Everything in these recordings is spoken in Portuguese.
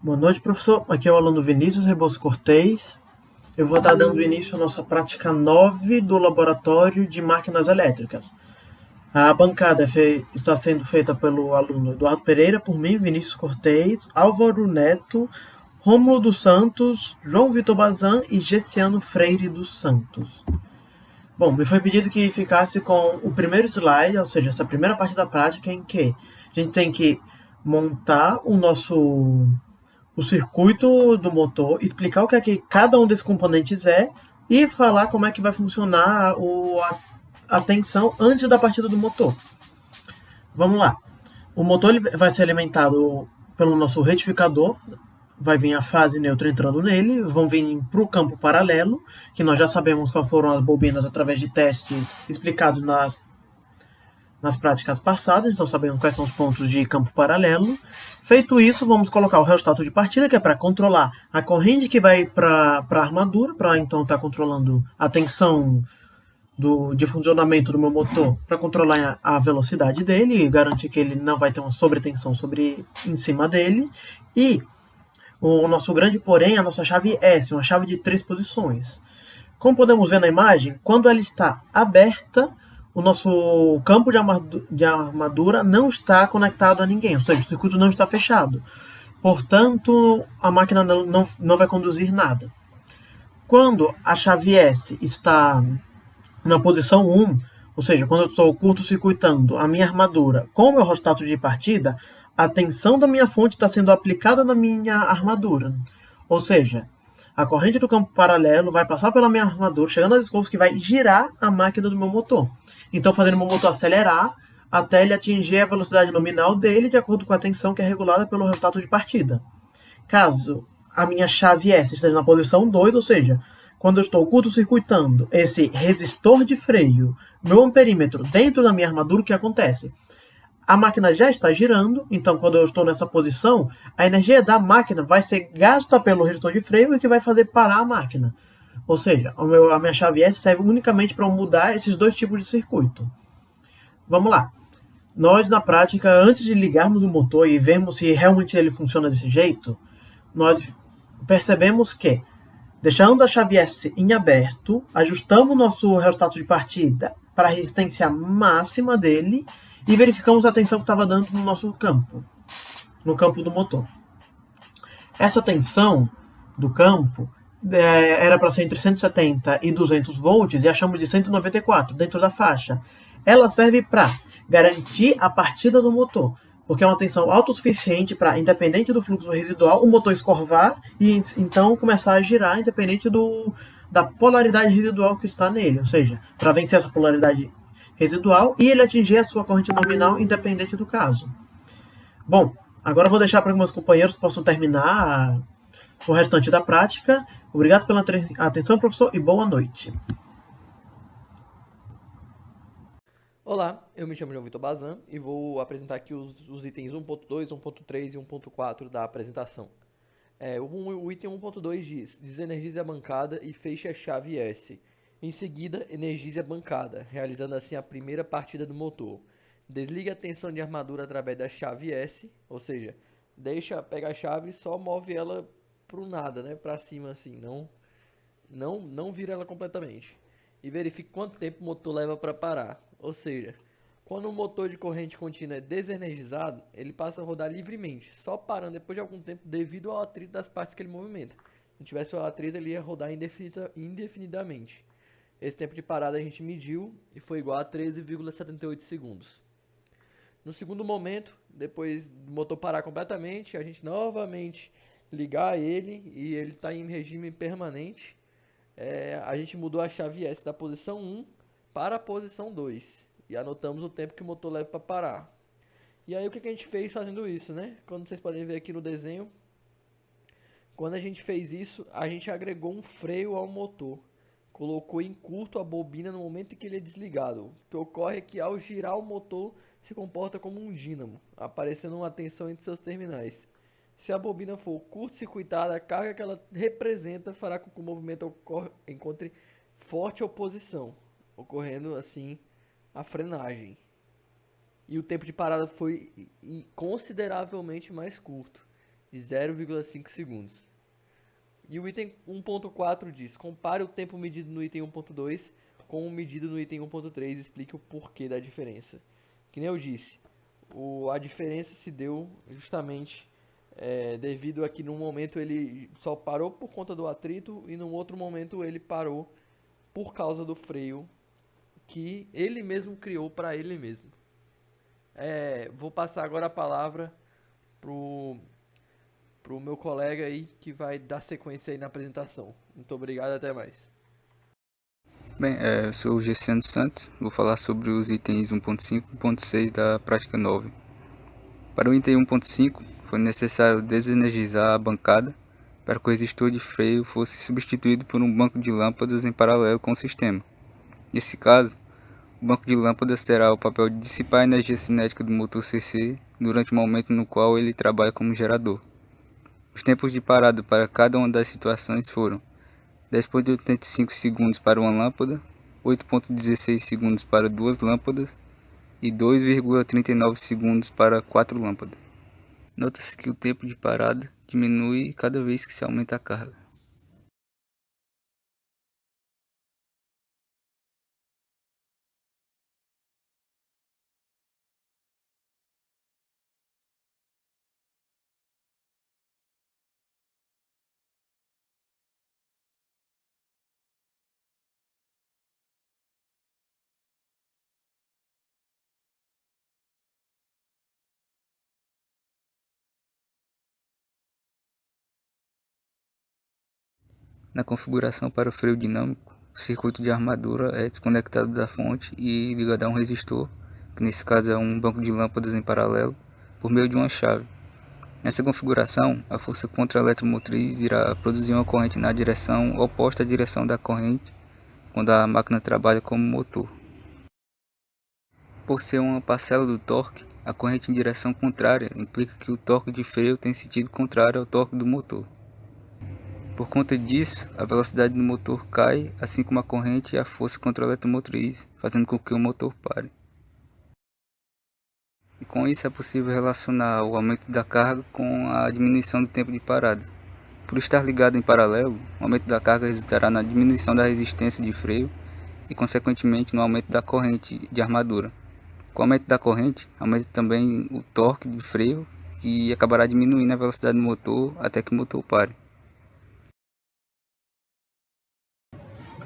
Boa noite, professor. Aqui é o aluno Vinícius Rebouças Cortez. Eu vou estar dando início à nossa prática 9 do Laboratório de Máquinas Elétricas. A bancada está sendo feita pelo aluno Eduardo Pereira, por mim, Vinícius Cortez, Álvaro Neto, Rômulo dos Santos, João Vitor Bazan e Gessiano Freire dos Santos. Bom, me foi pedido que ficasse com o primeiro slide, ou seja, essa primeira parte da prática em que a gente tem que montar o circuito do motor, explicar o que é que cada um desses componentes é e falar como é que vai funcionar a tensão antes da partida do motor. Vamos lá. O motor ele vai ser alimentado pelo nosso retificador, vai vir a fase neutra entrando nele, vão vir para o campo paralelo, que nós já sabemos quais foram as bobinas através de testes explicados nas práticas passadas, então sabemos quais são os pontos de campo paralelo. Feito isso, vamos colocar o resultado de partida, que é para controlar a corrente que vai para a armadura, para então estar controlando a tensão de funcionamento do meu motor, para controlar a velocidade dele e garantir que ele não vai ter uma sobretensão em cima dele. E o nosso grande porém, a nossa chave S, uma chave de 3 posições. Como podemos ver na imagem, quando ela está aberta, o nosso campo de armadura não está conectado a ninguém, ou seja, o circuito não está fechado. Portanto, a máquina não vai conduzir nada. Quando a chave S está na posição 1, ou seja, quando eu estou curto-circuitando a minha armadura com o meu rostato de partida, a tensão da minha fonte está sendo aplicada na minha armadura. Ou seja, a corrente do campo paralelo vai passar pela minha armadura, chegando às escovas que vai girar a máquina do meu motor. Então, fazendo o meu motor acelerar até ele atingir a velocidade nominal dele, de acordo com a tensão que é regulada pelo resultado de partida. Caso a minha chave S esteja na posição 2, ou seja, quando eu estou curto-circuitando esse resistor de freio, meu amperímetro dentro da minha armadura, o que acontece? A máquina já está girando, então quando eu estou nessa posição, a energia da máquina vai ser gasta pelo resistor de freio e que vai fazer parar a máquina. Ou seja, a minha chave S serve unicamente para mudar esses dois tipos de circuito. Vamos lá. Nós, na prática, antes de ligarmos o motor e vermos se realmente ele funciona desse jeito, nós percebemos que, deixando a chave S em aberto, ajustamos o nosso resultado de partida para a resistência máxima dele e verificamos a tensão que estava dando no nosso campo, no campo do motor. Essa tensão do campo era para ser entre 170 e 200 volts e achamos de 194 dentro da faixa. Ela serve para garantir a partida do motor, porque é uma tensão autossuficiente para, independente do fluxo residual, o motor escorvar e então começar a girar, independente da polaridade residual que está nele, ou seja, para vencer essa polaridade residual e ele atingir a sua corrente nominal, independente do caso. Bom, agora eu vou deixar para que meus companheiros possam terminar o restante da prática. Obrigado pela atenção, professor, e boa noite. Olá, eu me chamo João Vitor Bazan e vou apresentar aqui os itens 1.2, 1.3 e 1.4 da apresentação. O item 1.2 diz: desenergize a bancada e feche a chave S. Em seguida, energize a bancada, realizando assim a primeira partida do motor. Desligue a tensão de armadura através da chave S, ou seja, pega a chave e só move ela para o nada, né? Para cima assim, não vira ela completamente. E verifique quanto tempo o motor leva para parar. Ou seja, quando o motor de corrente contínua é desenergizado, ele passa a rodar livremente, só parando depois de algum tempo devido ao atrito das partes que ele movimenta. Se não tivesse o atrito, ele ia rodar indefinidamente. Esse tempo de parada a gente mediu e foi igual a 13,78 segundos. No segundo momento, depois do motor parar completamente, a gente novamente ligar ele e ele está em regime permanente. A gente mudou a chave S da posição 1 para a posição 2 e anotamos o tempo que o motor leva para parar. E aí o que a gente fez fazendo isso, né? Quando vocês podem ver aqui no desenho, quando a gente fez isso, a gente agregou um freio ao motor. Colocou em curto a bobina no momento em que ele é desligado. O que ocorre é que ao girar o motor se comporta como um dínamo, aparecendo uma tensão entre seus terminais. Se a bobina for curto-circuitada, a carga que ela representa fará com que o movimento encontre forte oposição, ocorrendo assim a frenagem. E o tempo de parada foi consideravelmente mais curto, de 0,5 segundos. E o item 1.4 diz: compare o tempo medido no item 1.2 com o medido no item 1.3 e explique o porquê da diferença. Que nem eu disse, a diferença se deu justamente devido a que num momento ele só parou por conta do atrito e num outro momento ele parou por causa do freio que ele mesmo criou para ele mesmo. Vou passar agora a palavra pro meu colega aí que vai dar sequência aí na apresentação. Muito obrigado, até mais. Bem, eu sou o Gessiano Santos, vou falar sobre os itens 1.5 e 1.6 da prática 9. Para o item 1.5, foi necessário desenergizar a bancada para que o resistor de freio fosse substituído por um banco de lâmpadas em paralelo com o sistema. Nesse caso, o banco de lâmpadas terá o papel de dissipar a energia cinética do motor CC durante o momento no qual ele trabalha como gerador. Os tempos de parada para cada uma das situações foram 10,85 segundos para uma lâmpada, 8,16 segundos para duas lâmpadas e 2,39 segundos para 4 lâmpadas. Nota-se que o tempo de parada diminui cada vez que se aumenta a carga. Na configuração para o freio dinâmico, o circuito de armadura é desconectado da fonte e ligado a um resistor, que nesse caso é um banco de lâmpadas em paralelo, por meio de uma chave. Nessa configuração, a força contra-eletromotriz irá produzir uma corrente na direção oposta à direção da corrente quando a máquina trabalha como motor. Por ser uma parcela do torque, a corrente em direção contrária implica que o torque de freio tem sentido contrário ao torque do motor. Por conta disso, a velocidade do motor cai, assim como a corrente e a força contra-eletromotriz, fazendo com que o motor pare. E com isso é possível relacionar o aumento da carga com a diminuição do tempo de parada. Por estar ligado em paralelo, o aumento da carga resultará na diminuição da resistência de freio e, consequentemente, no aumento da corrente de armadura. Com o aumento da corrente, aumenta também o torque de freio, que acabará diminuindo a velocidade do motor até que o motor pare.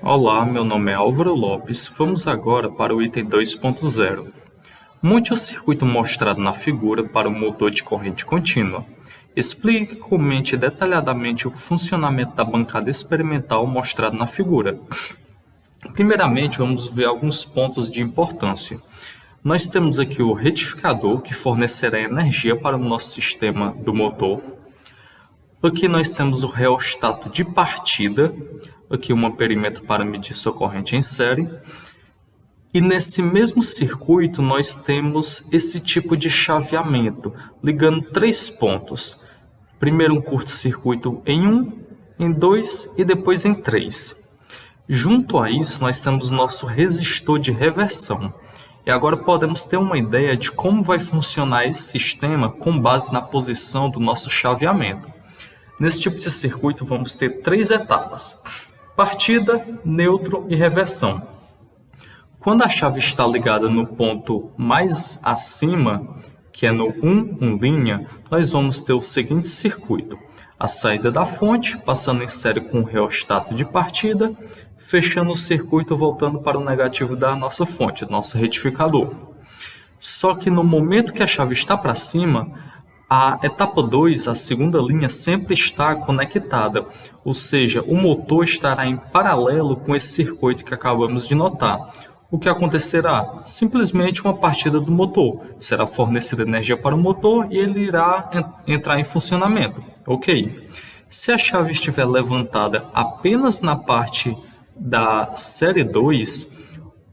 Olá, meu nome é Álvaro Lopes. Vamos agora para o item 2.0. Monte o circuito mostrado na figura para o motor de corrente contínua. Explique e comente detalhadamente o funcionamento da bancada experimental mostrado na figura. Primeiramente, vamos ver alguns pontos de importância. Nós temos aqui o retificador, que fornecerá energia para o nosso sistema do motor. Aqui nós temos o reostato de partida, aqui um amperímetro para medir sua corrente em série. E nesse mesmo circuito nós temos esse tipo de chaveamento, ligando 3 pontos. Primeiro um curto-circuito em 1, em 2 e depois em 3. Junto a isso nós temos nosso resistor de reversão. E agora podemos ter uma ideia de como vai funcionar esse sistema com base na posição do nosso chaveamento. Nesse tipo de circuito vamos ter 3 etapas: partida, neutro e reversão. Quando a chave está ligada no ponto mais acima, que é no 1 linha, nós vamos ter o seguinte circuito: a saída da fonte, passando em série com o reostato de partida, fechando o circuito voltando para o negativo da nossa fonte, nosso retificador. Só que no momento que a chave está para cima, a etapa 2, a segunda linha, sempre está conectada, ou seja, o motor estará em paralelo com esse circuito que acabamos de notar. O que acontecerá? Simplesmente uma partida do motor. Será fornecida energia para o motor e ele irá entrar em funcionamento. Ok. Se a chave estiver levantada apenas na parte da série 2,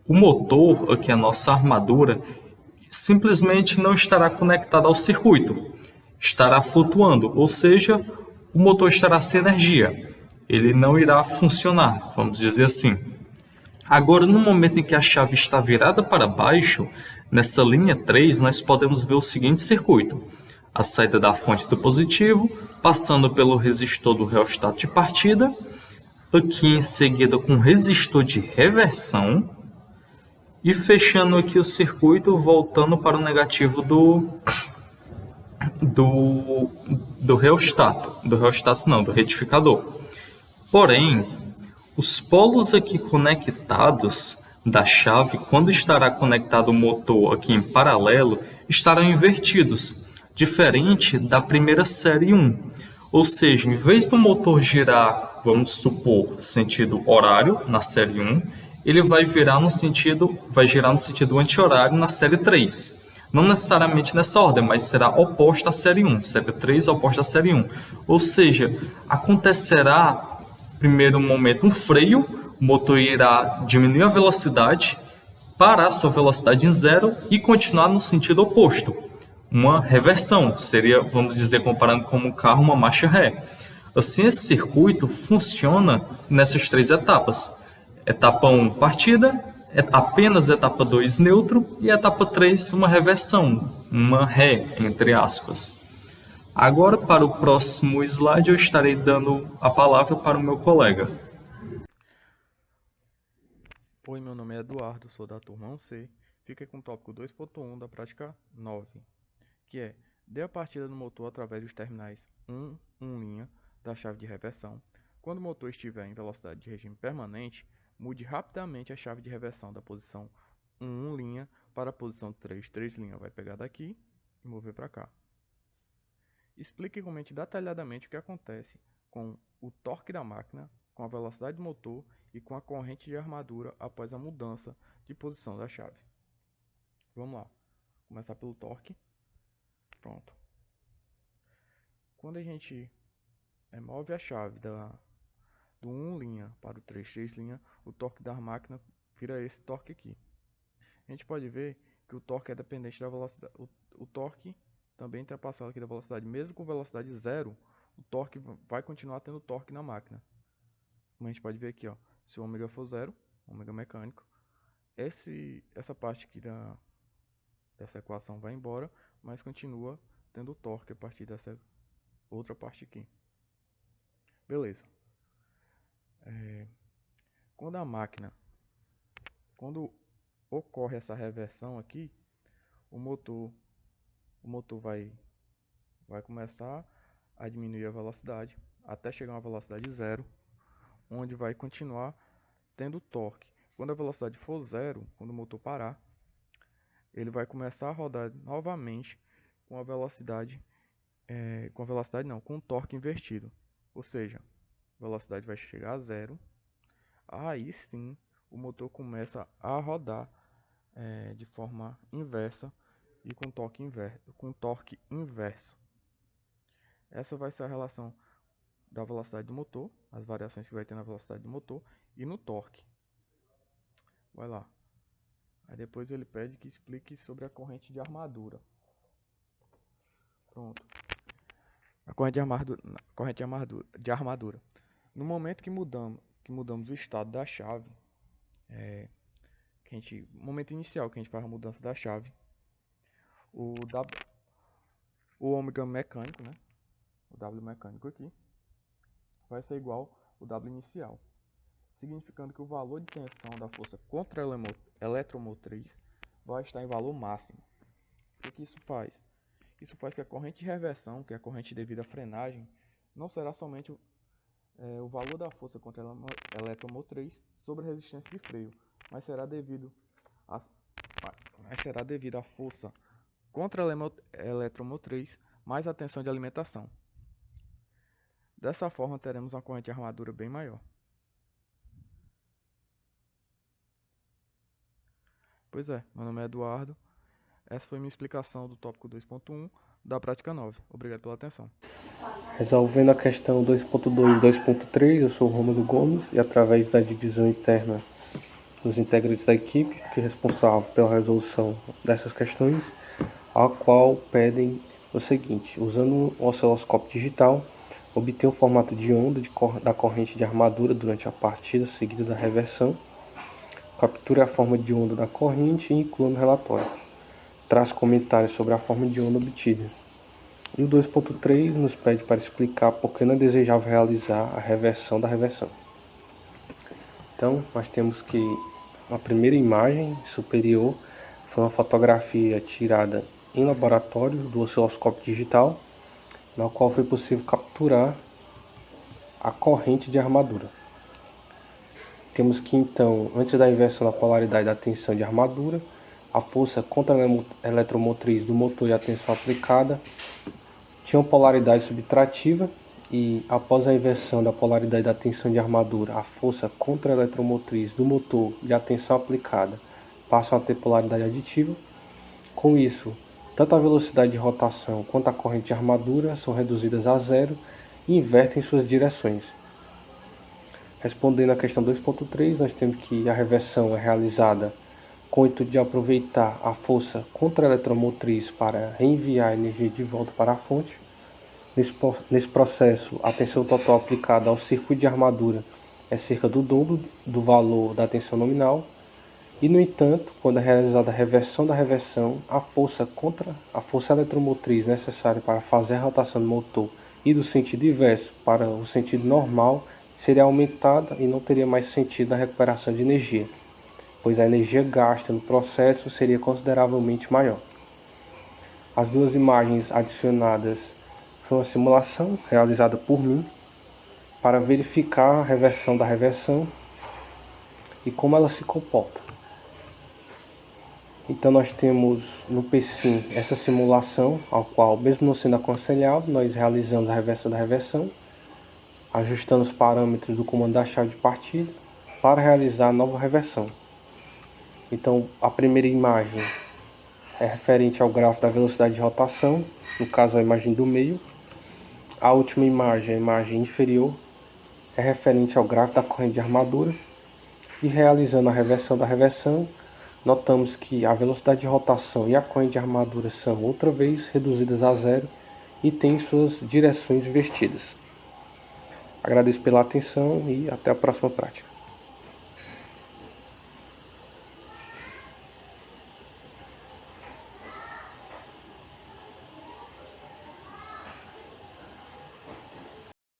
o motor, aqui a nossa armadura, simplesmente não estará conectado ao circuito. Estará flutuando, ou seja, o motor estará sem energia. Ele não irá funcionar, vamos dizer assim. Agora, no momento em que a chave está virada para baixo, nessa linha 3, nós podemos ver o seguinte circuito. a saída da fonte do positivo, passando pelo resistor do reostato de partida, aqui em seguida com o resistor de reversão, e fechando aqui o circuito, voltando para o negativo do retificador. Porém, os polos aqui conectados da chave, quando estará conectado o motor aqui em paralelo, estarão invertidos, diferente da primeira série 1. Ou seja, em vez do motor girar, vamos supor, sentido horário na série 1, ele vai girar no sentido anti-horário na série 3. Não necessariamente nessa ordem, mas será oposta à série 1. Série 3 oposta à série 1. Ou seja, acontecerá, primeiro momento, um freio, o motor irá diminuir a velocidade, parar sua velocidade em zero e continuar no sentido oposto. Uma reversão, seria, vamos dizer, comparando como um carro, uma marcha ré. Assim, esse circuito funciona nessas 3 etapas. Etapa 1, partida, apenas etapa 2, neutro, e etapa 3, uma reversão, uma ré, entre aspas. Agora, para o próximo slide, eu estarei dando a palavra para o meu colega. Oi, meu nome é Eduardo, sou da turma 1C. Fiquei com o tópico 2.1 da prática 9, que é: dê a partida do motor através dos terminais 1 linha da chave de reversão. Quando o motor estiver em velocidade de regime permanente, mude rapidamente a chave de reversão da posição 1 linha para a posição 3 linha. Vai pegar daqui e mover para cá. Explique e comente detalhadamente o que acontece com o torque da máquina, com a velocidade do motor e com a corrente de armadura após a mudança de posição da chave. Vamos lá. Começar pelo torque. Pronto. Quando a gente move a chave do 1 linha para o 3 linha, o torque da máquina vira esse torque aqui. A gente pode ver que o torque é dependente da velocidade. O torque também está passado aqui da velocidade. Mesmo com velocidade zero, o torque vai continuar tendo torque na máquina. Como a gente pode ver aqui, ó, se o ômega for zero, ômega mecânico, essa parte aqui dessa equação vai embora, mas continua tendo torque a partir dessa outra parte aqui. Beleza. Quando ocorre essa reversão aqui, o motor vai começar a diminuir a velocidade até chegar a uma velocidade zero, onde vai continuar tendo torque. Quando a velocidade for zero, quando o motor parar, ele vai começar a rodar novamente com com o torque invertido. Ou seja, a velocidade vai chegar a zero. Aí sim, o motor começa a rodar de forma inversa e com torque inverso. Essa vai ser a relação da velocidade do motor, as variações que vai ter na velocidade do motor e no torque. Vai lá. Aí depois ele pede que explique sobre a corrente de armadura. Pronto. A corrente de armadura. No momento que mudamos o estado da chave, momento inicial que a gente faz a mudança da chave, o ômega mecânico, né? O W mecânico aqui vai ser igual ao W inicial, significando que o valor de tensão da força contra a eletromotriz vai estar em valor máximo. O que isso faz? Isso faz que a corrente de reversão, que é a corrente devida à frenagem, não será somente o valor da força contra a eletromotriz sobre a resistência de freio, mas será devido à força contra a eletromotriz mais a tensão de alimentação. Dessa forma, teremos uma corrente de armadura bem maior. Pois é, meu nome é Eduardo. Essa foi minha explicação do tópico 2.1 da prática 9. Obrigado pela atenção. Resolvendo a questão 2.2 e 2.3, eu sou o Rômulo Gomes e através da divisão interna dos integrantes da equipe, fiquei responsável pela resolução dessas questões, a qual pedem o seguinte: usando um osciloscópio digital, obter o formato de onda da corrente de armadura durante a partida seguida da reversão, capture a forma de onda da corrente e inclua no relatório. Traz comentários sobre a forma de onda obtida. E o 2.3 nos pede para explicar por que não é desejável realizar a reversão da reversão. Então, nós temos que a primeira imagem superior foi uma fotografia tirada em laboratório do osciloscópio digital, na qual foi possível capturar a corrente de armadura. Temos que então, antes da inversão da polaridade da tensão de armadura, a força contra-eletromotriz do motor e a tensão aplicada tinham polaridade subtrativa e, após a inversão da polaridade da tensão de armadura, a força contra-eletromotriz do motor e a tensão aplicada passam a ter polaridade aditiva. Com isso, tanto a velocidade de rotação quanto a corrente de armadura são reduzidas a zero e invertem suas direções. Respondendo à questão 2.3, nós temos que a reversão é realizada com o intuito de aproveitar a força contra-eletromotriz para reenviar a energia de volta para a fonte. Nesse processo, a tensão total aplicada ao circuito de armadura é cerca do dobro do valor da tensão nominal. E, no entanto, quando é realizada a reversão da reversão, a força eletromotriz necessária para fazer a rotação do motor e do sentido inverso para o sentido normal seria aumentada e não teria mais sentido na recuperação de energia, pois a energia gasta no processo seria consideravelmente maior. As duas imagens adicionadas foi uma simulação realizada por mim para verificar a reversão da reversão e como ela se comporta. Então nós temos no PSIM essa simulação, ao qual, mesmo não sendo aconselhável, nós realizamos a reversão da reversão, ajustando os parâmetros do comando da chave de partida para realizar a nova reversão. Então a primeira imagem é referente ao gráfico da velocidade de rotação, no caso a imagem do meio. A última imagem, a imagem inferior, é referente ao gráfico da corrente de armadura. E realizando a reversão da reversão, notamos que a velocidade de rotação e a corrente de armadura são outra vez reduzidas a zero e têm suas direções invertidas. Agradeço pela atenção e até a próxima prática.